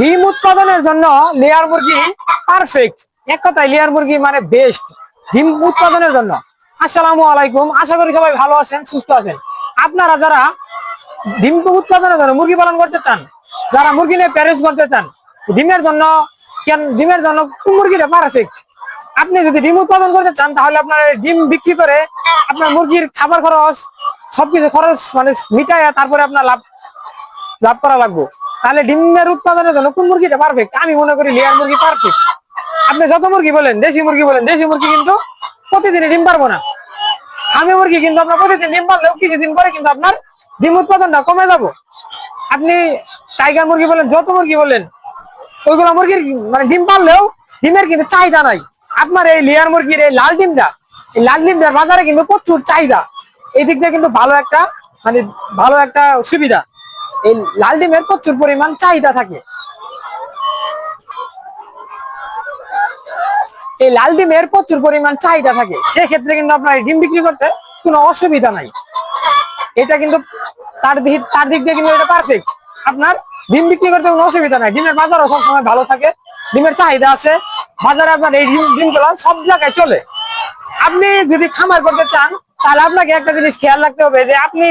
ডিম উৎপাদনের জন্য লেয়ার মুরগি পারফেক্ট। এক কথায় লেয়ার মুরগি মানে বেস্ট ডিম উৎপাদনের জন্য। আসসালামু আলাইকুম, আশা করি সবাই ভালো আছেন, সুস্থ আছেন। আপনারা যারা ডিম উৎপাদনের জন্য মুরগি পালন করতে চান, যারা মুরগি নিয়ে প্যারেজ করতে চান, ডিমের জন্য ডিমের জন্য কোন মুরগিটা পারফেক্ট? আপনি যদি ডিম উৎপাদন করতে চান তাহলে আপনার ডিম বিক্রি করে আপনার মুরগির খাবার খরচ সবকিছু খরচ মানে মিটায় তারপরে আপনার লাভ লাভ করা লাগবে। তাহলে ডিমের উৎপাদনের জন্য কোন মুরগিটা পারফেক্ট? আমি মনে করি লেয়ার মুরগি পারফেক্ট। আপনি যত মুরগি বলেন, দেশি মুরগি বলেন, দেশি মুরগি কিন্তু প্রতিদিনই ডিম পারবো না। খামি মুরগি কিন্তু আপনার প্রতিদিন ডিম পারলেও কিছুদিন পরে কিন্তু আপনার ডিম উৎপাদনটা কমে যাব। আপনি টাইগার মুরগি বলেন, যত মুরগি বলেন, ওইগুলো মুরগির মানে ডিম পারলেও ডিমের কিন্তু চাহিদা নাই। আপনার এই লেয়ার মুরগির এই লাল ডিমটার বাজারে কিন্তু প্রচুর চাহিদা। এই দিক দিয়ে কিন্তু ভালো একটা সুবিধা। এই লাল ডিমের প্রচুর পরিমাণ চাহিদা থাকে। এই লাল ডিমের প্রচুর পরিমাণ চাহিদা থাকে, সেক্ষেত্রে কিন্তু আপনার ডিম বিক্রি করতে কোনো অসুবিধা নাই। এটা কিন্তু তার দিক দিয়ে কিন্তু এটা পারফেক্ট। আপনার ডিম বিক্রি করতে কোনো অসুবিধা নাই। ডিমের বাজারও সবসময় ভালো থাকে, ডিমের চাহিদা আছে বাজারে। আপনার এই ডিমগুলো সব জায়গায় চলে। আপনি যদি খামার করতে চান তাহলে আপনাকে একটা জিনিস খেয়াল রাখতে হবে যে আপনি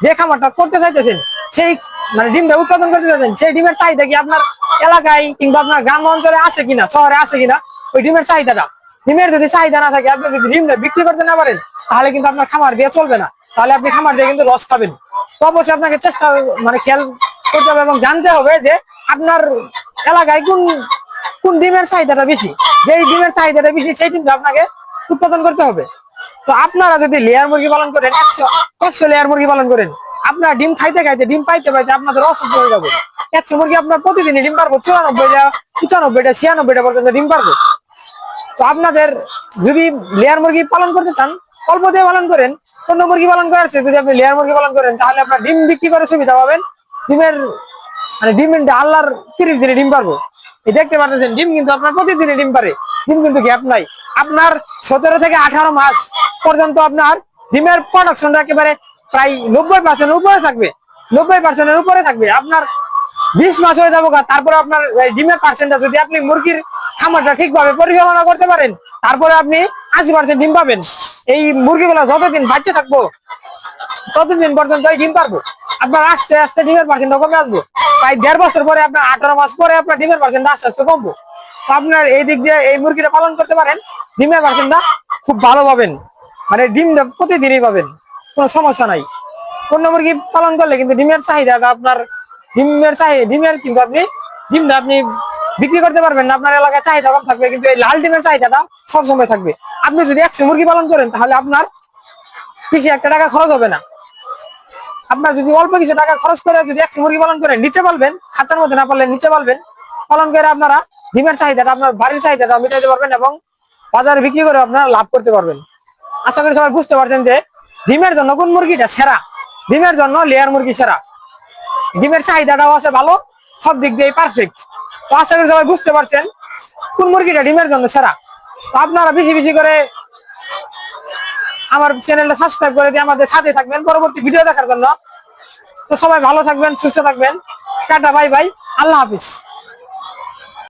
যে খামারটা করতে চাইতেছেন, সেই মানে ডিমটা উৎপাদন করতে চাইছেন, সেই ডিমের চাহিদা কি আপনার এলাকায় কিংবা আপনার গ্রাম অঞ্চলে আছে কিনা, শহরে আছে কিনা, ওই ডিমের চাহিদাটা। ডিমের যদি চাহিদা না থাকে, আপনি যদি ডিমটা বিক্রি করতে না পারেন, তাহলে কিন্তু আপনার খামার দিয়ে চলবে না। তাহলে আপনি খামার দিয়ে কিন্তু লস খাবেন। তো অবশ্যই আপনাকে চেষ্টা খেয়াল করতে হবে এবং জানতে হবে যে আপনার এলাকায় কোন ডিমের চাহিদাটা বেশি। যেই ডিমের চাহিদাটা বেশি সেই ডিমটা আপনাকে উৎপাদন করতে হবে। তো আপনারা যদি লেয়ার মুরগি পালন করেন, 100 লেয়ার মুরগি পালন করেন, আপনার ডিম খাইতে খাইতে ডিম পাইতে পাইতে আপনাদের অসুস্থ হয়ে যাবে। 100 মুরগি আপনার প্রতিদিনই ডিম পারবো 94টা 95টা 96টা পর্যন্ত ডিম পারবো। তো আপনাদের যদি লেয়ার মুরগি পালন করতে চান, অল্প দিয়ে পালন করেন। অন্য মুরগি পালন করার চেয়ে যদি আপনি লেয়ার মুরগি পালন করেন, তাহলে আপনার ডিম বিক্রি করে সুবিধা পাবেন। ডিমের ডিম আল্লাহর 30 দিনে ডিম পারবো। এই দেখতে পাচ্ছেন ডিম কিন্তু আপনার প্রতিদিনই ডিম পারে। ডিম কিন্তু গ্যাপ নাই। আপনার 17 থেকে 18 মাস পর্যন্ত আপনার ডিমের প্রোডাকশনটা একেবারে প্রায় 90% উপরে থাকবে। 90% উপরে থাকবে। আপনার 20 মাস হয়ে যাবো, তারপরে আপনার ডিমের পার্সেন্টটা যদি আপনি মুরগির খামারটা ঠিকভাবে পরিচালনা করতে পারেন, তারপরে আপনি 80% ডিম পাবেন। এই মুরগিগুলো যতদিন বাচ্চা থাকবো ততদিন পর্যন্ত ডিম পারবো। আপনার আস্তে আস্তে ডিমের পার্সেন্টটা কমে আসবো। প্রায় 1.5 বছর পরে, আপনার 18 মাস পরে আপনার ডিমের পার্সেন্টটা আস্তে আস্তে কমবো। তো আপনার এই দিক দিয়ে এই মুরগিটা পালন করতে পারেন, ডিমের পার্সেন্টটা খুব ভালো পাবেন। মানে ডিমটা প্রতিদিনই পাবেন, কোনো সমস্যা নাই। অন্য মুরগি পালন করলে কিন্তু ডিমের চাহিদাটা আপনার ডিমের কিন্তু ডিমটা আপনি বিক্রি করতে পারবেন না। আপনার এলাকায় চাহিদা কম থাকবে, কিন্তু এই লাল ডিমের চাহিদাটা সবসময় থাকবে। আপনি যদি 100 মুরগি পালন করেন, তাহলে আপনার বেশি একটা টাকা খরচ হবে না। আপনার যদি অল্প কিছু টাকা খরচ করে যদি 100 মুরগি পালন করেন, নিচে পালবেন, খাতার মধ্যে না পারলে নিচে পালবেন, পালন করে আপনারা ডিমের চাহিদাটা, আপনার বাড়ির চাহিদাটা মেটাতে পারবেন এবং বাজারে বিক্রি করে আপনারা লাভ করতে পারবেন। আশা করি সবাই বুঝতে পারছেন যে ডিমের জন্য কোন মুরগিটা সেরা। ডিমের জন্য লেয়ার মুরগি সেরা। ডিমের চাহিদাটাও আছে ভালো, সব দিক দিয়ে পারফেক্ট। তো আশা করি সবাই বুঝতে পারছেন কোন মুরগিটা ডিমের জন্য সেরা। তো আপনারা বেশি বেশি করে আমার চ্যানেলটা সাবস্ক্রাইব করে দিয়ে আমাদের সাথে থাকবেন পরবর্তী ভিডিও দেখার জন্য। তো সবাই ভালো থাকবেন, সুস্থ থাকবেন। টাটা, বাই বাই, আল্লাহ হাফিজ।